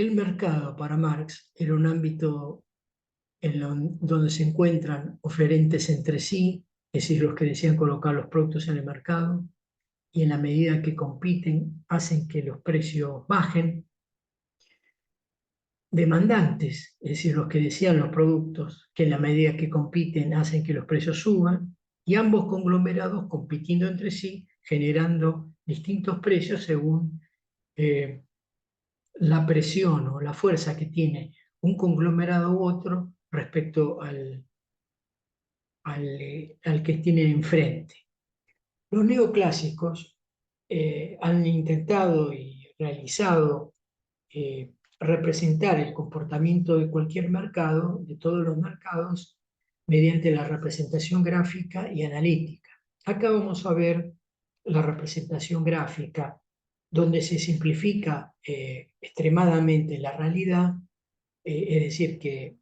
El mercado para Marx era un ámbito donde se encuentran oferentes entre sí, es decir, los que desean colocar los productos en el mercado, y en la medida que compiten hacen que los precios bajen. Demandantes, es decir, los que desean los productos, que en la medida que compiten hacen que los precios suban, y ambos conglomerados compitiendo entre sí, generando distintos precios según eh, la presión o la fuerza que tiene un conglomerado u otro respecto al que tiene enfrente. Los neoclásicos han intentado y realizado representar el comportamiento de cualquier mercado, de todos los mercados, mediante la representación gráfica y analítica. Acá vamos a ver la representación gráfica, donde se simplifica extremadamente la realidad, es decir, que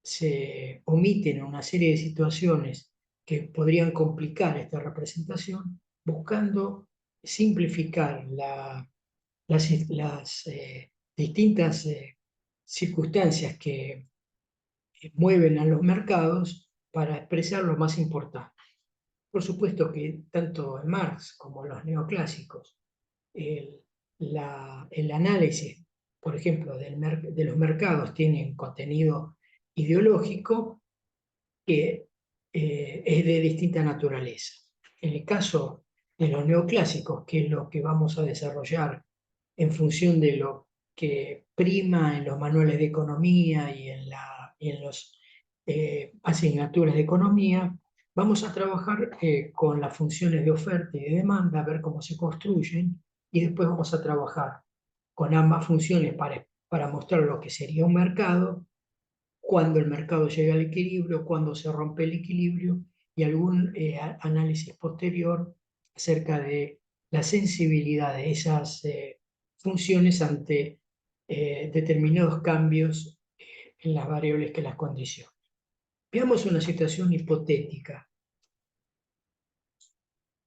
se omiten una serie de situaciones que podrían complicar esta representación, buscando simplificar las distintas circunstancias que mueven a los mercados para expresar lo más importante. Por supuesto que tanto en Marx como en los neoclásicos, el, el análisis, por ejemplo, de los mercados tienen contenido ideológico que es de distinta naturaleza. En el caso de los neoclásicos, que es lo que vamos a desarrollar en función de lo que prima en los manuales de economía y en las asignaturas de economía, vamos a trabajar con las funciones de oferta y de demanda, a ver cómo se construyen, y después vamos a trabajar con ambas funciones para mostrar lo que sería un mercado, cuando el mercado llega al equilibrio, cuando se rompe el equilibrio, y algún análisis posterior acerca de la sensibilidad de esas funciones ante determinados cambios en las variables que las condicionan. Veamos una situación hipotética.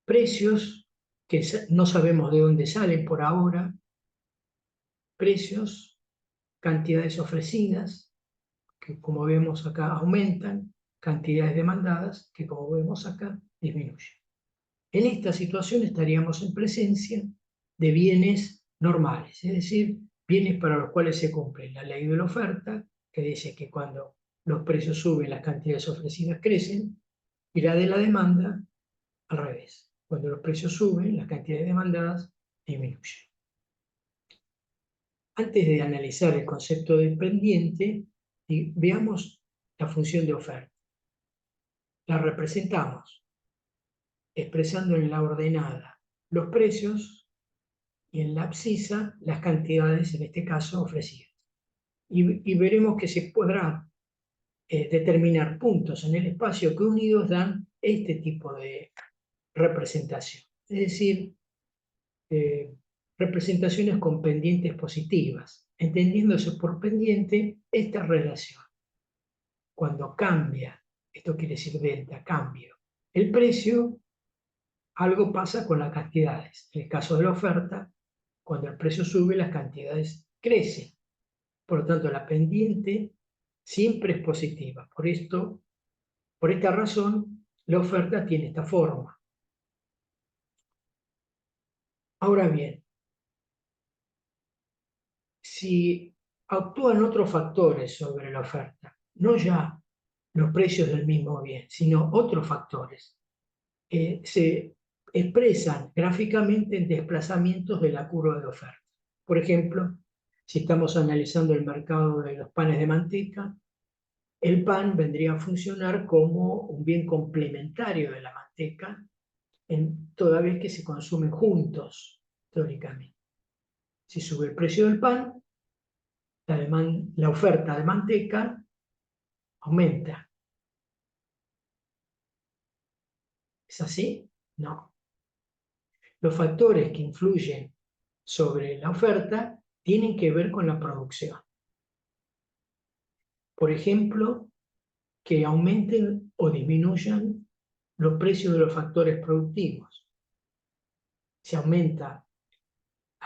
Precios que no sabemos de dónde salen por ahora, precios, cantidades ofrecidas, que como vemos acá aumentan, cantidades demandadas, que como vemos acá disminuyen. En esta situación estaríamos en presencia de bienes normales, es decir, bienes para los cuales se cumple la ley de la oferta, que dice que cuando los precios suben, las cantidades ofrecidas crecen, y la de la demanda al revés. Cuando los precios suben, las cantidades demandadas disminuyen. Antes de analizar el concepto de pendiente, veamos la función de oferta. La representamos expresando en la ordenada los precios y en la abscisa las cantidades, en este caso, ofrecidas. Y veremos que se podrá determinar puntos en el espacio que unidos dan este tipo de representación. Es decir, representaciones con pendientes positivas, entendiéndose por pendiente esta relación. Cuando cambia, esto quiere decir venta, cambio, el precio, algo pasa con las cantidades. En el caso de la oferta, cuando el precio sube, las cantidades crecen. Por lo tanto, la pendiente siempre es positiva. Por esta razón, la oferta tiene esta forma. Ahora bien, si actúan otros factores sobre la oferta, no ya los precios del mismo bien, sino otros factores, se expresan gráficamente en desplazamientos de la curva de oferta. Por ejemplo, si estamos analizando el mercado de los panes de manteca, el pan vendría a funcionar como un bien complementario de la manteca, toda vez que se consumen juntos, teóricamente. Si sube el precio del pan, la oferta de manteca aumenta. ¿Es así? No. Los factores que influyen sobre la oferta tienen que ver con la producción. Por ejemplo, que aumenten o disminuyan los precios de los factores productivos. Si aumenta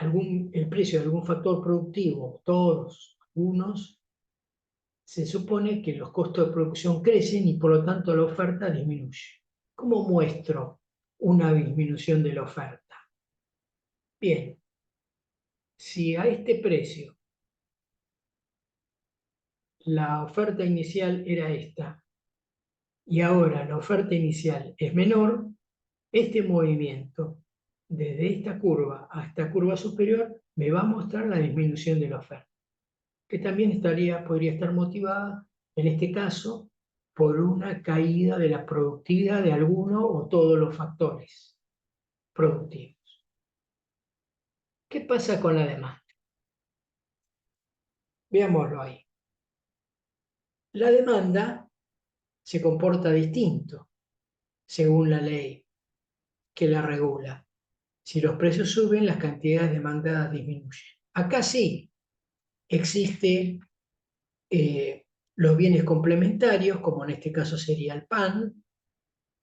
el precio de algún factor productivo, todos, algunos, se supone que los costos de producción crecen y por lo tanto la oferta disminuye. ¿Cómo muestro una disminución de la oferta? Bien, si a este precio la oferta inicial era esta y ahora la oferta inicial es menor, este movimiento desde esta curva a esta curva superior me va a mostrar la disminución de la oferta, que también podría estar motivada, en este caso, por una caída de la productividad de alguno o todos los factores productivos. ¿Qué pasa con la demanda? Veámoslo ahí. La demanda se comporta distinto según la ley que la regula. Si los precios suben, las cantidades demandadas disminuyen. Acá sí existe los bienes complementarios, como en este caso sería el pan.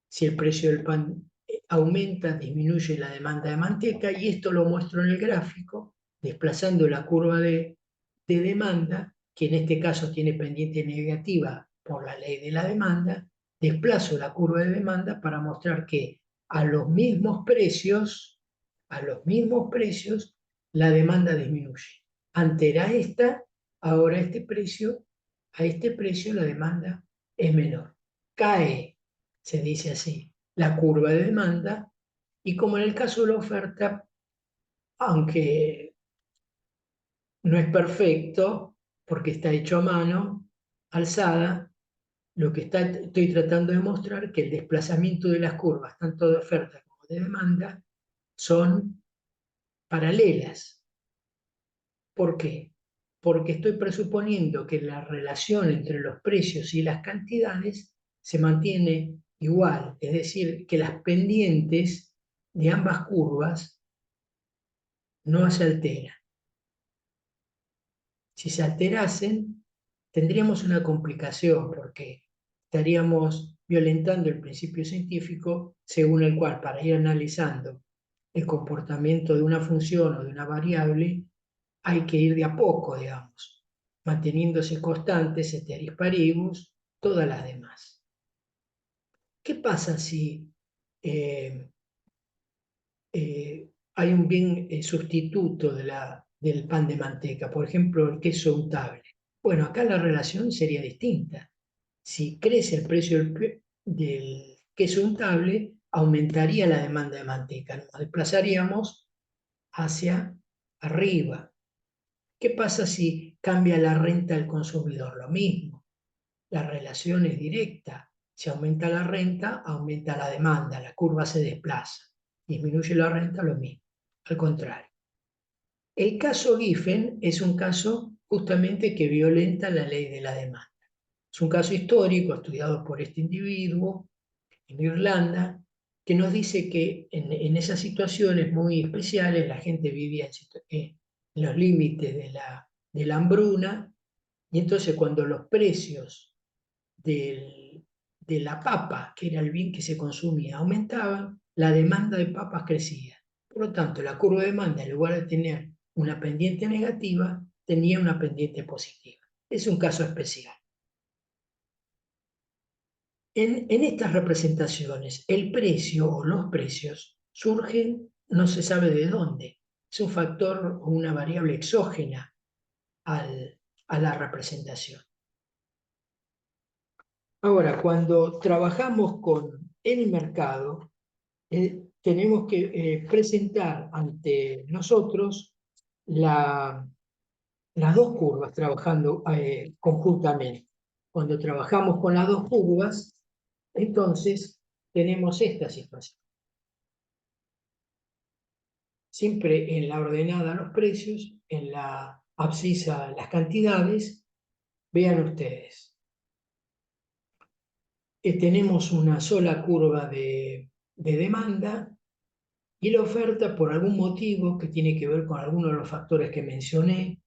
Si el precio del pan aumenta, disminuye la demanda de manteca, y esto lo muestro en el gráfico, desplazando la curva de demanda, que en este caso tiene pendiente negativa por la ley de la demanda. Desplazo la curva de demanda para mostrar que a los mismos precios, la demanda disminuye. Antes era esta, ahora a este precio la demanda es menor. Cae, se dice así, la curva de demanda, y como en el caso de la oferta, aunque no es perfecto, porque está hecho a mano, alzada, estoy tratando de mostrar que el desplazamiento de las curvas, tanto de oferta como de demanda, son paralelas. ¿Por qué? Porque estoy presuponiendo que la relación entre los precios y las cantidades se mantiene igual, es decir, que las pendientes de ambas curvas no se alteran. Si se alterasen, tendríamos una complicación porque estaríamos violentando el principio científico según el cual, para ir analizando el comportamiento de una función o de una variable, hay que ir de a poco, digamos, manteniéndose constantes, ceteris paribus, todas las demás. ¿Qué pasa si eh, hay un bien sustituto del pan de manteca, por ejemplo, el queso untable? Bueno, acá la relación sería distinta. Si crece el precio del queso untable, aumentaría la demanda de manteca, nos desplazaríamos hacia arriba. ¿Qué pasa si cambia la renta al consumidor? Lo mismo, la relación es directa. Si aumenta la renta, aumenta la demanda, la curva se desplaza. Disminuye la renta, lo mismo. Al contrario. El caso Giffen es un caso justamente que violenta la ley de la demanda. Es un caso histórico estudiado por este individuo en Irlanda, que nos dice que en esas situaciones muy especiales la gente vivía en los límites de la hambruna, y entonces cuando los precios de la papa, que era el bien que se consumía, aumentaban, la demanda de papas crecía. Por lo tanto, la curva de demanda, en lugar de tener una pendiente negativa, tenía una pendiente positiva. Es un caso especial. En estas representaciones, el precio o los precios surgen, no se sabe de dónde. Es un factor o una variable exógena a la representación. Ahora, cuando trabajamos con el mercado, tenemos que presentar ante nosotros las dos curvas trabajando conjuntamente. Cuando trabajamos con las dos curvas, entonces tenemos esta situación. Siempre en la ordenada los precios, en la abscisa las cantidades. Vean ustedes, tenemos una sola curva de demanda, y la oferta, por algún motivo que tiene que ver con alguno de los factores que mencioné,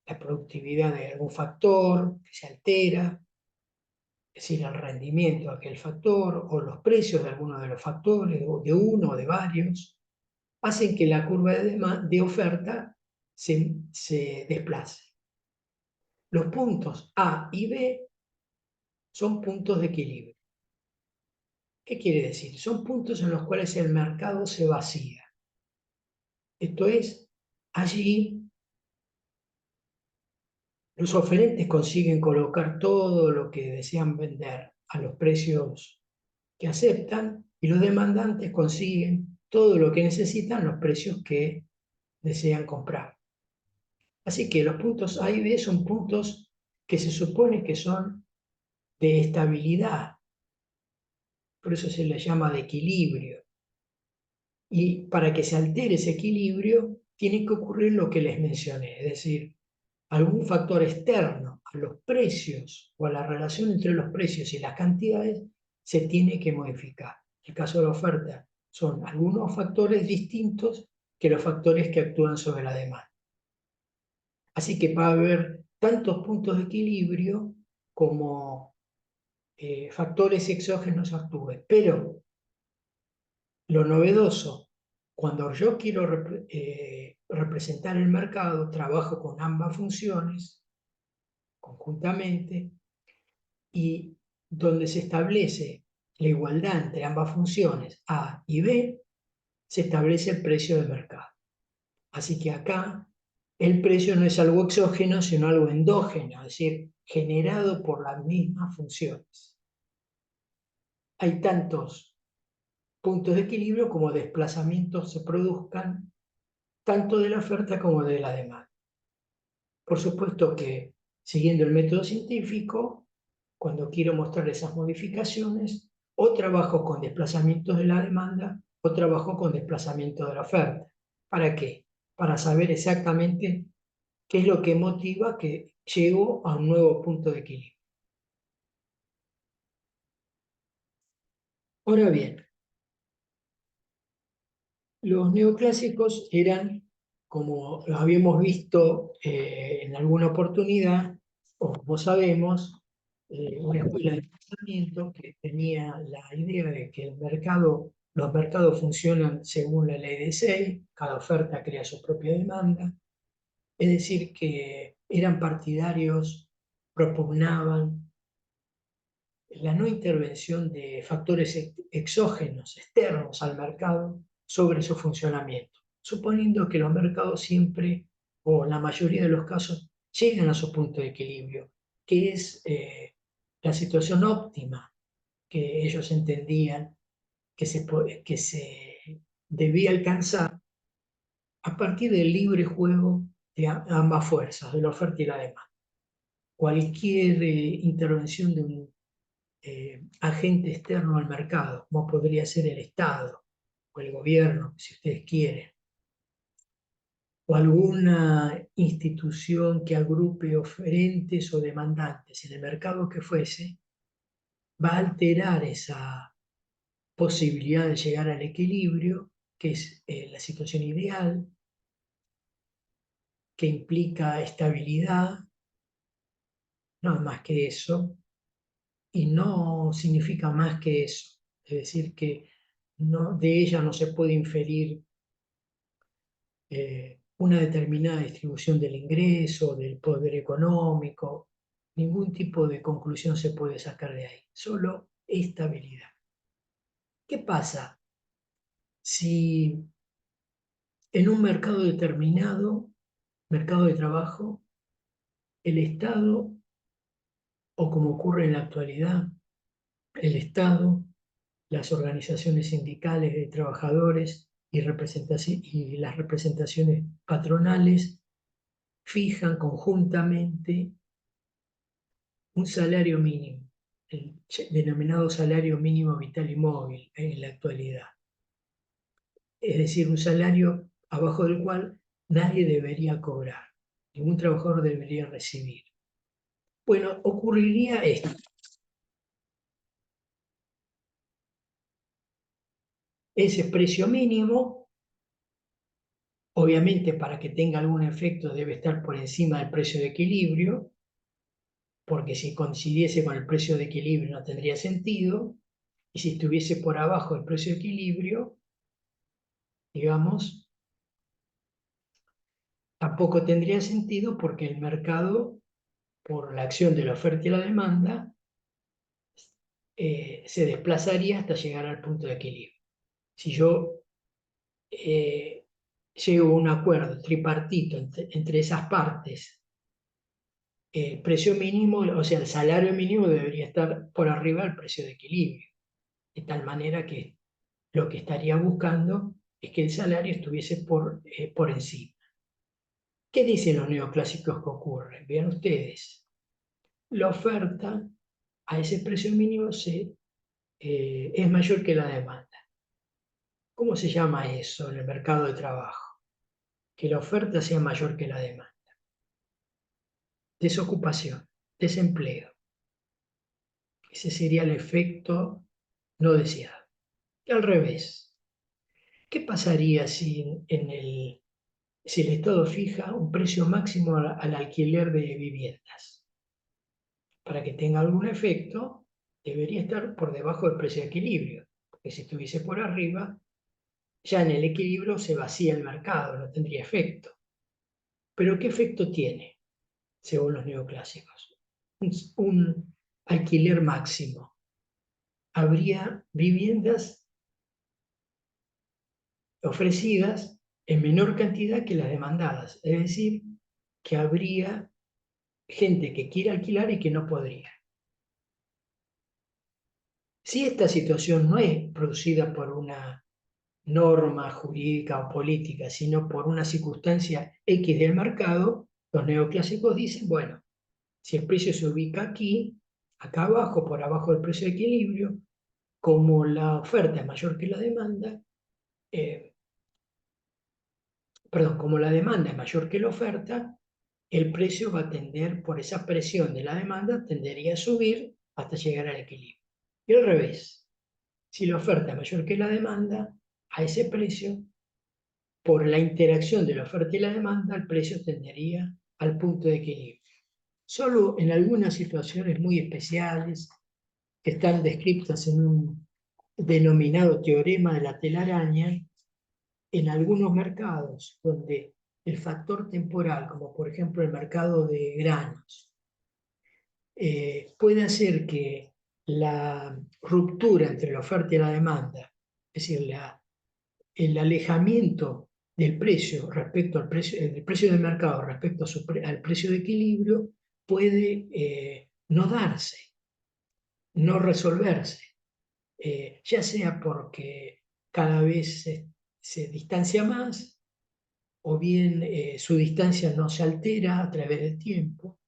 la productividad de algún factor que se altera, es decir, el rendimiento de aquel factor, o los precios de alguno de los factores, o de uno o de varios, hacen que la curva de oferta se desplace. Los puntos A y B son puntos de equilibrio. ¿Qué quiere decir? Son puntos en los cuales el mercado se vacía. Esto es, allí los oferentes consiguen colocar todo lo que desean vender a los precios que aceptan y los demandantes consiguen todo lo que necesitan a los precios que desean comprar. Así que los puntos A y B son puntos que se supone que son de estabilidad, por eso se les llama de equilibrio. Y para que se altere ese equilibrio, tiene que ocurrir lo que les mencioné, es decir, algún factor externo a los precios o a la relación entre los precios y las cantidades se tiene que modificar. En el caso de la oferta, son algunos factores distintos que los factores que actúan sobre la demanda. Así que va a haber tantos puntos de equilibrio como factores exógenos actúen. Pero lo novedoso, cuando yo quiero representar el mercado, trabajo con ambas funciones conjuntamente y donde se establece la igualdad entre ambas funciones A y B, se establece el precio de mercado. Así que acá el precio no es algo exógeno, sino algo endógeno, es decir, generado por las mismas funciones. Hay tantos puntos de equilibrio como desplazamientos se produzcan tanto de la oferta como de la demanda. Por supuesto que, siguiendo el método científico, cuando quiero mostrar esas modificaciones, o trabajo con desplazamientos de la demanda o trabajo con desplazamiento de la oferta. ¿Para qué? Para saber exactamente qué es lo que motiva que llego a un nuevo punto de equilibrio. Ahora bien, los neoclásicos eran, como lo habíamos visto en alguna oportunidad, o como sabemos, una escuela de pensamiento que tenía la idea de que los mercados funcionan según la ley de Say, cada oferta crea su propia demanda, es decir, que eran partidarios, propugnaban la no intervención de factores exógenos, externos al mercado, sobre su funcionamiento, suponiendo que los mercados siempre, o la mayoría de los casos, llegan a su punto de equilibrio, que es la situación óptima que ellos entendían que se debía alcanzar a partir del libre juego de ambas fuerzas, de la oferta y la demanda. Cualquier intervención de un agente externo al mercado, como podría ser el Estado o el gobierno, si ustedes quieren, o alguna institución que agrupe oferentes o demandantes en el mercado que fuese, va a alterar esa posibilidad de llegar al equilibrio, que es la situación ideal, que implica estabilidad, no más que eso, y no significa más que eso. Es decir, que no, de ella no se puede inferir una determinada distribución del ingreso, del poder económico, ningún tipo de conclusión se puede sacar de ahí, solo estabilidad. ¿Qué pasa si en un mercado determinado, mercado de trabajo, el Estado, o como ocurre en la actualidad, el Estado, las organizaciones sindicales de trabajadores y las representaciones patronales fijan conjuntamente un salario mínimo, el denominado salario mínimo vital y móvil en la actualidad? Es decir, un salario abajo del cual nadie debería cobrar, ningún trabajador debería recibir. Bueno, ocurriría esto. Ese precio mínimo, obviamente para que tenga algún efecto debe estar por encima del precio de equilibrio, porque si coincidiese con el precio de equilibrio no tendría sentido, y si estuviese por abajo del precio de equilibrio, digamos, tampoco tendría sentido porque el mercado, por la acción de la oferta y la demanda, se desplazaría hasta llegar al punto de equilibrio. Si yo llego a un acuerdo tripartito entre esas partes, el precio mínimo, o sea, el salario mínimo debería estar por arriba del precio de equilibrio, de tal manera que lo que estaría buscando es que el salario estuviese por encima. ¿Qué dicen los neoclásicos que ocurre? Vean ustedes, la oferta a ese precio mínimo es mayor que la demanda. ¿Cómo se llama eso en el mercado de trabajo? Que la oferta sea mayor que la demanda. Desocupación, desempleo. Ese sería el efecto no deseado. Y al revés, ¿qué pasaría si el Estado fija un precio máximo al alquiler de viviendas? Para que tenga algún efecto, debería estar por debajo del precio de equilibrio, porque si estuviese por arriba, ya en el equilibrio se vacía el mercado, no tendría efecto. Pero ¿qué efecto tiene, según los neoclásicos? Un alquiler máximo. Habría viviendas ofrecidas en menor cantidad que las demandadas, es decir, que habría gente que quiere alquilar y que no podría. Si esta situación no es producida por una norma jurídica o política, sino por una circunstancia X del mercado, los neoclásicos dicen, bueno, si el precio se ubica aquí, acá abajo, por abajo del precio de equilibrio, como la oferta es mayor que la demanda, eh, perdón, como la demanda es mayor que la oferta, el precio va a tender, por esa presión de la demanda, tendería a subir hasta llegar al equilibrio. Y al revés, si la oferta es mayor que la demanda, a ese precio, por la interacción de la oferta y la demanda, el precio tendería al punto de equilibrio. Solo en algunas situaciones muy especiales, que están descritas en un denominado teorema de la telaraña, en algunos mercados donde el factor temporal, como por ejemplo el mercado de granos, puede hacer que la ruptura entre la oferta y la demanda, es decir, el alejamiento del precio respecto al precio, del precio del mercado respecto al precio de equilibrio, puede no darse, no resolverse, ya sea porque cada vez se distancia más, o bien su distancia no se altera a través del tiempo.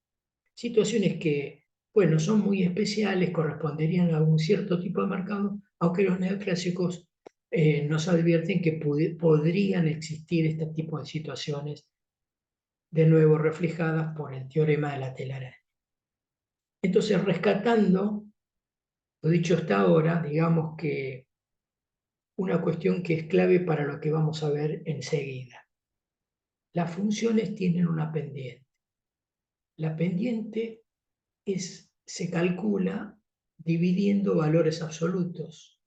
Situaciones que, bueno, son muy especiales, corresponderían a un cierto tipo de mercado, aunque los neoclásicos nos advierten que podrían existir este tipo de situaciones, de nuevo reflejadas por el teorema de la telaraña. Entonces, rescatando lo dicho hasta ahora, digamos que una cuestión que es clave para lo que vamos a ver enseguida. Las funciones tienen una pendiente. La pendiente se calcula dividiendo valores absolutos.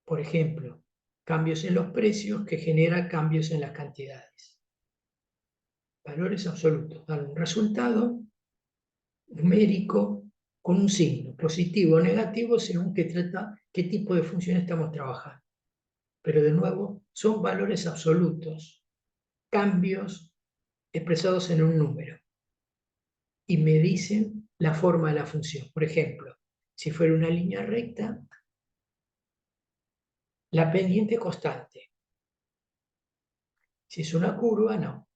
Por ejemplo, cambios en los precios que generan cambios en las cantidades. Valores absolutos dan un resultado numérico con un signo, positivo o negativo, según qué tipo de función estamos trabajando. Pero de nuevo, son valores absolutos, cambios expresados en un número, y me dicen la forma de la función. Por ejemplo, si fuera una línea recta, la pendiente constante. Si es una curva, no.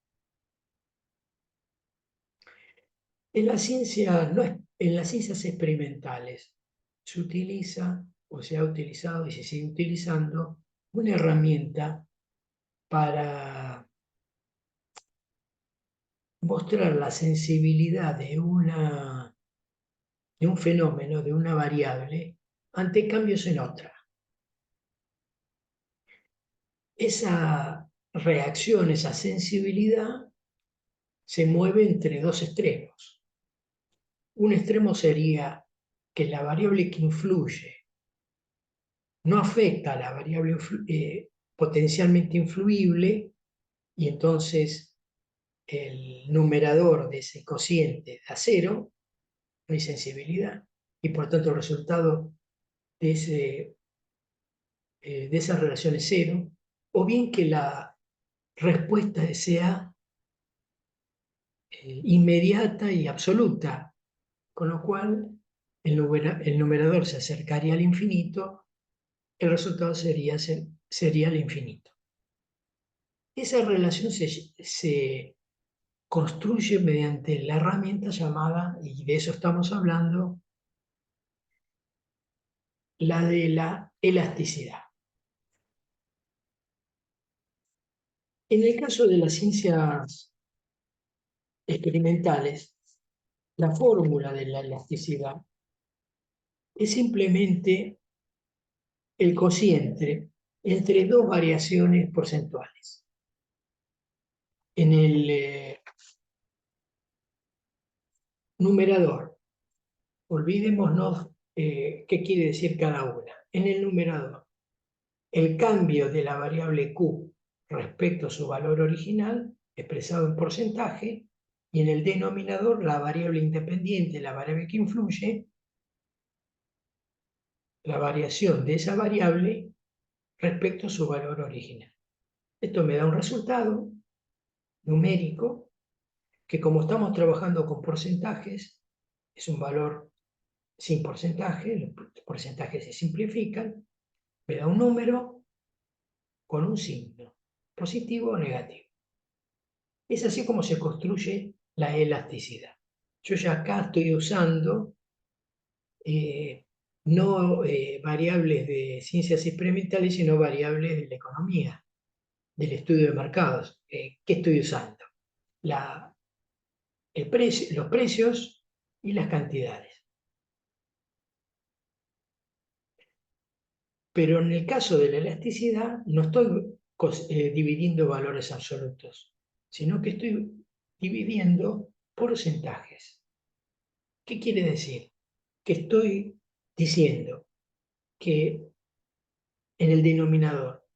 En la ciencia, no es, en las ciencias experimentales se utiliza o se ha utilizado y se sigue utilizando una herramienta para mostrar la sensibilidad de un fenómeno, de una variable, ante cambios en otra. Esa reacción, esa sensibilidad, se mueve entre dos extremos. Un extremo sería que la variable que influye no afecta a la variable potencialmente influible, y entonces el numerador de ese cociente da cero, no hay sensibilidad, y por tanto el resultado de, de esa relación es cero, o bien que la respuesta sea inmediata y absoluta, con lo cual el numerador se acercaría al infinito, el resultado sería el infinito. Esa relación se construye mediante la herramienta llamada, y de eso estamos hablando, la de la elasticidad. En el caso de las ciencias experimentales, la fórmula de la elasticidad es simplemente el cociente entre dos variaciones porcentuales. En el numerador, olvidémonos qué quiere decir cada una. En el numerador, el cambio de la variable Q respecto a su valor original, expresado en porcentaje, y en el denominador, la variable independiente, la variable que influye, la variación de esa variable respecto a su valor original. Esto me da un resultado numérico que, como estamos trabajando con porcentajes, es un valor sin porcentaje, los porcentajes se simplifican, me da un número con un signo, positivo o negativo. Es así como se construye la elasticidad. Yo ya acá estoy usando no variables de ciencias experimentales, sino variables de la economía, del estudio de mercados. ¿Qué estoy usando? Los precios y las cantidades. Pero en el caso de la elasticidad no estoy dividiendo valores absolutos, sino que estoy dividiendo porcentajes. ¿Qué quiere decir? Que estoy diciendo que en el denominador,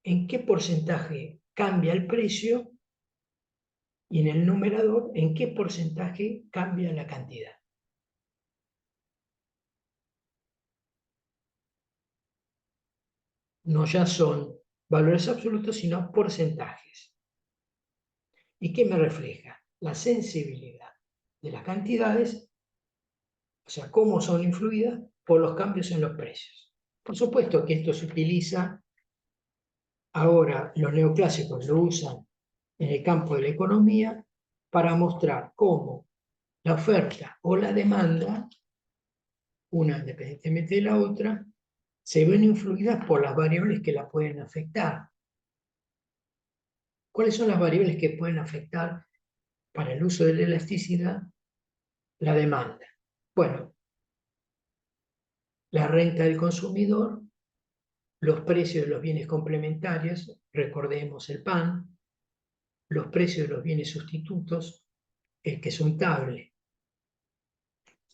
en qué porcentaje cambia el precio, y en el numerador, en qué porcentaje cambia la cantidad. No ya son valores absolutos, sino porcentajes. ¿Y qué me refleja? La sensibilidad de las cantidades, o sea, cómo son influidas por los cambios en los precios. Por supuesto que esto se utiliza ahora, los neoclásicos lo usan en el campo de la economía para mostrar cómo la oferta o la demanda, una independientemente de la otra, se ven influidas por las variables que la pueden afectar. ¿Cuáles son las variables que pueden afectar para el uso de la elasticidad? La demanda. Bueno, la renta del consumidor, los precios de los bienes complementarios, recordemos el pan, los precios de los bienes sustitutos, que es untable.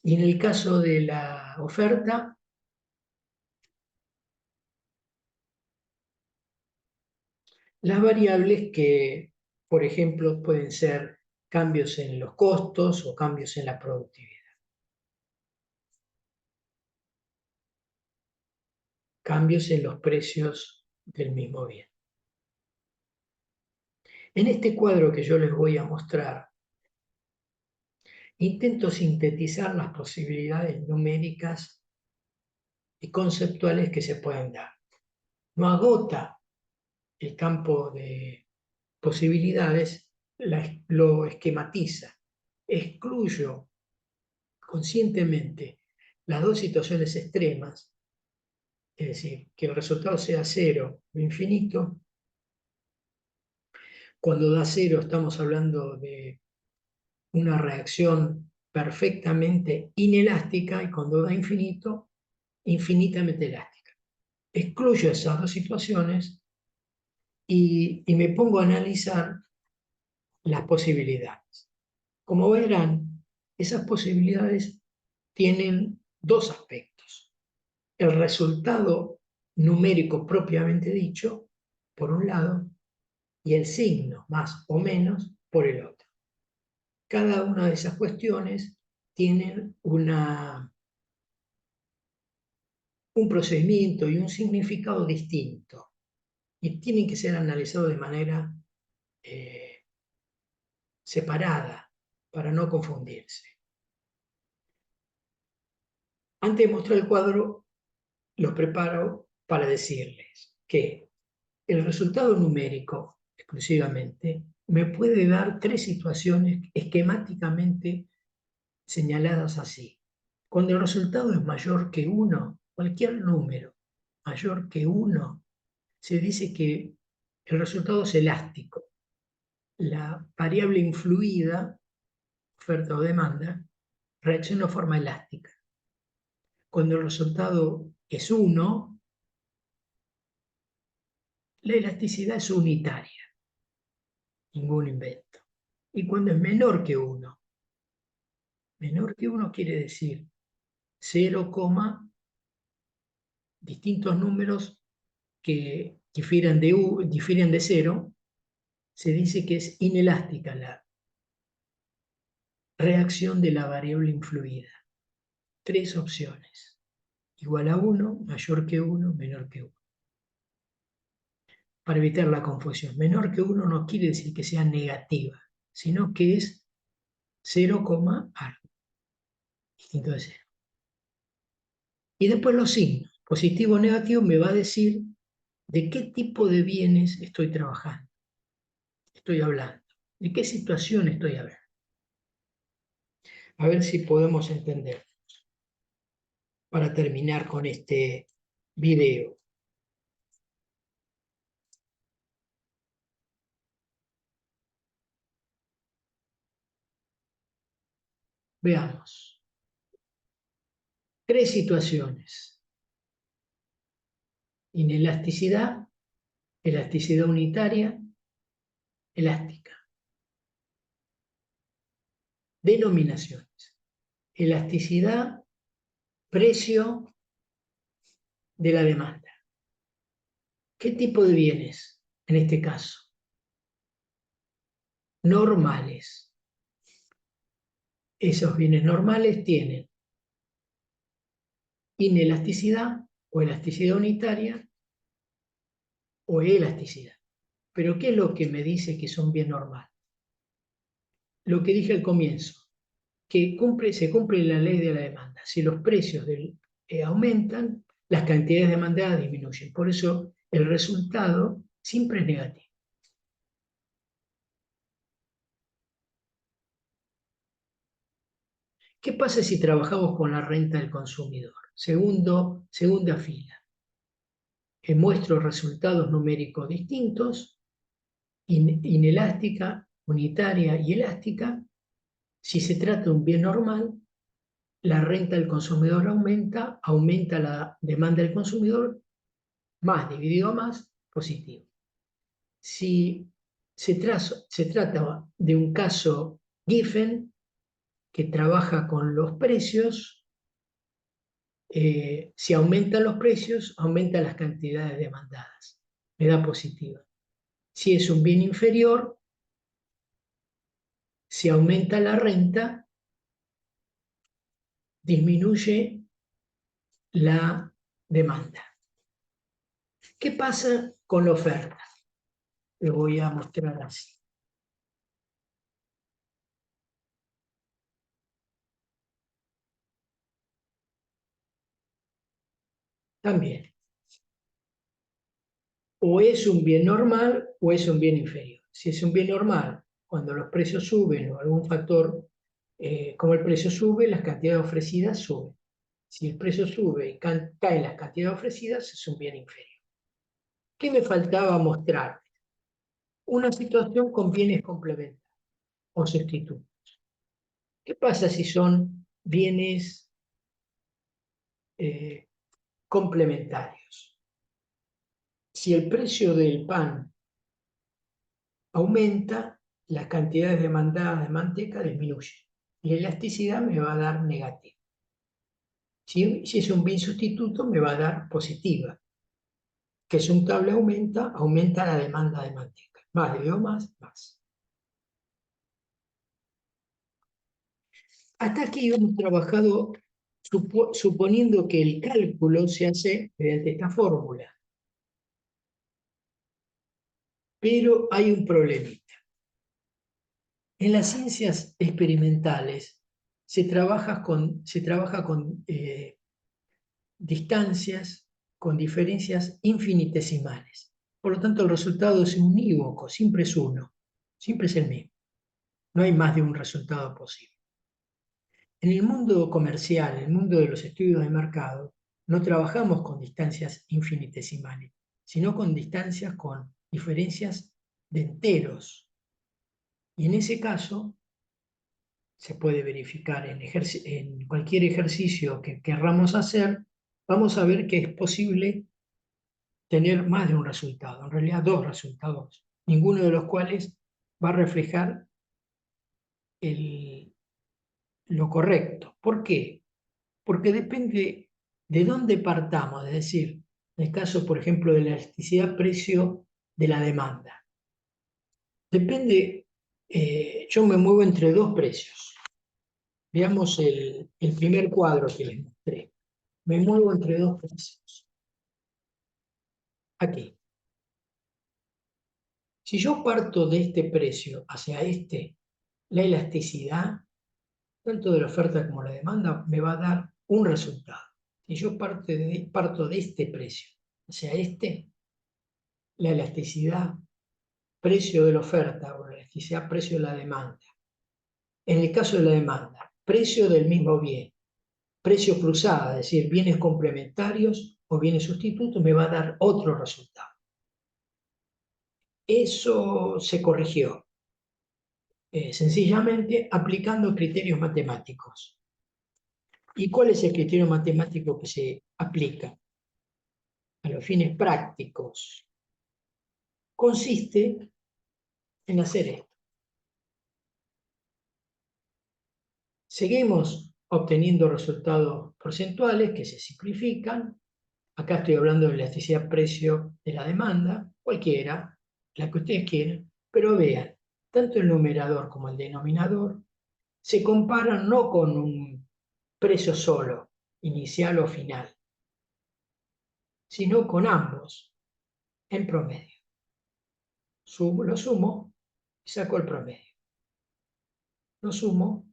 Y en el caso de la oferta, las variables que, por ejemplo, pueden ser cambios en los costos o cambios en la productividad. Cambios en los precios del mismo bien. En este cuadro que yo les voy a mostrar, intento sintetizar las posibilidades numéricas y conceptuales que se pueden dar. No agota el campo de posibilidades, lo esquematiza. Excluyo conscientemente las dos situaciones extremas, es decir, que el resultado sea cero o infinito. Cuando da cero estamos hablando de una reacción perfectamente inelástica, y cuando da infinito, infinitamente elástica. Excluyo esas dos situaciones y me pongo a analizar las posibilidades. Como verán, esas posibilidades tienen dos aspectos: el resultado numérico propiamente dicho por un lado y el signo, más o menos, por el otro. Cada una de esas cuestiones tienen un procedimiento y un significado distinto y tienen que ser analizados de manera separada para no confundirse. Antes de mostrar el cuadro, los preparo para decirles que el resultado numérico exclusivamente me puede dar tres situaciones esquemáticamente señaladas así. Cuando el resultado es mayor que 1, cualquier número mayor que 1, se dice que el resultado es elástico. La variable influida, oferta o demanda, reacciona de forma elástica. Cuando el resultado es 1, la elasticidad es unitaria, ningún invento. Y cuando es menor que 1 quiere decir 0, distintos números que difieren de 0, se dice que es inelástica la reacción de la variable influida. Tres opciones: igual a 1, mayor que 1, menor que 1. Para evitar la confusión, menor que 1 no quiere decir que sea negativa, sino que es 0, algo, distinto de 0. Y después los signos, positivo o negativo, me va a decir de qué tipo de bienes estoy trabajando, estoy hablando, de qué situación estoy hablando. A ver si podemos entender para terminar con este video. Veamos. Tres situaciones: inelasticidad, elasticidad unitaria, elástica. Denominaciones: elasticidad, precio de la demanda. ¿Qué tipo de bienes en este caso? Normales. Esos bienes normales tienen inelasticidad o elasticidad unitaria o elasticidad. Pero ¿qué es lo que me dice que son bien normales? Lo que dije al comienzo, que se cumple la ley de la demanda. Si los precios aumentan, las cantidades demandadas disminuyen. Por eso el resultado siempre es negativo. ¿Qué pasa si trabajamos con la renta del consumidor? Segunda fila. Muestro resultados numéricos distintos, inelástica, unitaria y elástica. Si se trata de un bien normal, la renta del consumidor aumenta la demanda del consumidor, más dividido más, positivo. Si se trata de un caso Giffen, que trabaja con los precios, si aumentan los precios, aumentan las cantidades demandadas. Me da positiva. Si es un bien inferior, si aumenta la renta, disminuye la demanda. ¿Qué pasa con la oferta? Lo voy a mostrar así. También, o es un bien normal o es un bien inferior. Si es un bien normal, cuando los precios suben o algún factor, como el precio sube, las cantidades ofrecidas suben. Si el precio sube y caen las cantidades ofrecidas, es un bien inferior. ¿Qué me faltaba mostrar? Una situación con bienes complementarios o sustitutos. ¿Qué pasa si son bienes complementarios? Si el precio del pan aumenta, las cantidades demandadas de manteca disminuyen. La elasticidad me va a dar negativa. Si es un bien sustituto, me va a dar positiva. que suntable aumenta, aumenta la demanda de manteca. Más de biomas, más. Hasta aquí hemos trabajado suponiendo que el cálculo se hace mediante esta fórmula. Pero hay un problemita. En las ciencias experimentales se trabaja con distancias, con diferencias infinitesimales. Por lo tanto, el resultado es unívoco, siempre es uno, siempre es el mismo. No hay más de un resultado posible. En el mundo comercial, en el mundo de los estudios de mercado, no trabajamos con distancias infinitesimales, sino con distancias con diferencias de enteros. Y en ese caso, se puede verificar en cualquier ejercicio que querramos hacer, vamos a ver que es posible tener más de un resultado, en realidad dos resultados, ninguno de los cuales va a reflejar lo correcto. ¿Por qué? Porque depende de dónde partamos, es decir, en el caso, por ejemplo, de la elasticidad-precio de la demanda. Depende, yo me muevo entre dos precios. Veamos el primer cuadro que les mostré. Me muevo entre dos precios. Aquí. Si yo parto de este precio hacia este, la elasticidad, tanto de la oferta como la demanda, me va a dar un resultado. Si yo parto de este precio hacia este, la elasticidad, precio de la oferta o la elasticidad, precio de la demanda. En el caso de la demanda, precio del mismo bien, precio cruzada, es decir, bienes complementarios o bienes sustitutos, me va a dar otro resultado. Eso se corrigió, sencillamente aplicando criterios matemáticos. ¿Y cuál es el criterio matemático que se aplica? A los fines prácticos. Consiste en hacer esto. Seguimos obteniendo resultados porcentuales que se simplifican. Acá estoy hablando de elasticidad-precio de la demanda, cualquiera, la que ustedes quieran, pero vean, tanto el numerador como el denominador se comparan no con un precio solo, inicial o final, sino con ambos, en promedio. Lo sumo y saco el promedio. Lo sumo,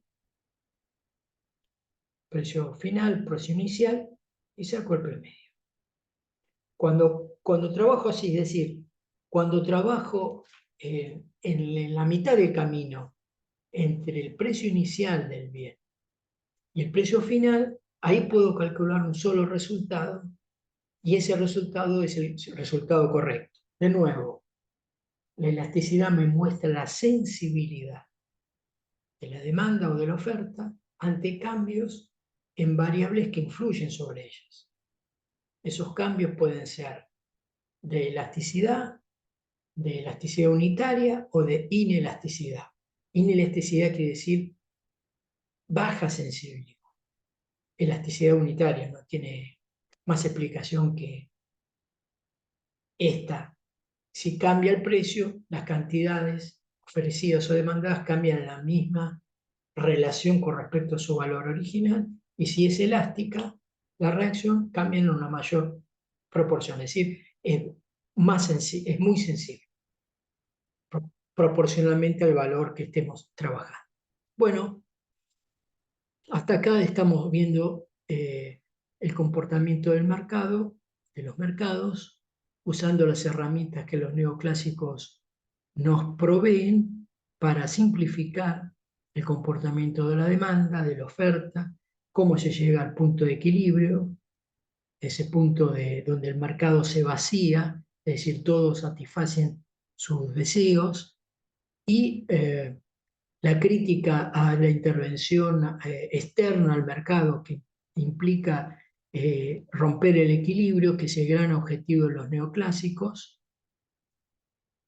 precio final, precio inicial, y saco el promedio. Cuando trabajo así, es decir, cuando trabajo en la mitad del camino entre el precio inicial del bien y el precio final, ahí puedo calcular un solo resultado y ese resultado es el resultado correcto. De nuevo, la elasticidad me muestra la sensibilidad de la demanda o de la oferta ante cambios en variables que influyen sobre ellas. Esos cambios pueden ser de elasticidad unitaria o de inelasticidad. Inelasticidad quiere decir baja sensibilidad. Elasticidad unitaria no tiene más explicación que esta. Si cambia el precio, las cantidades ofrecidas o demandadas cambian en la misma relación con respecto a su valor original, y si es elástica, la reacción cambia en una mayor proporción, es decir, es muy sensible, proporcionalmente al valor que estemos trabajando. Bueno, hasta acá estamos viendo el comportamiento del mercado, de los mercados, usando las herramientas que los neoclásicos nos proveen para simplificar el comportamiento de la demanda, de la oferta, cómo se llega al punto de equilibrio, ese punto donde el mercado se vacía, es decir, todos satisfacen sus deseos, y la crítica a la intervención externa al mercado que implica romper el equilibrio, que es el gran objetivo de los neoclásicos.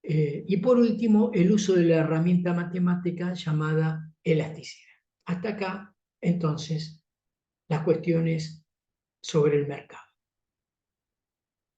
Y por último, el uso de la herramienta matemática llamada elasticidad. Hasta acá, entonces, las cuestiones sobre el mercado.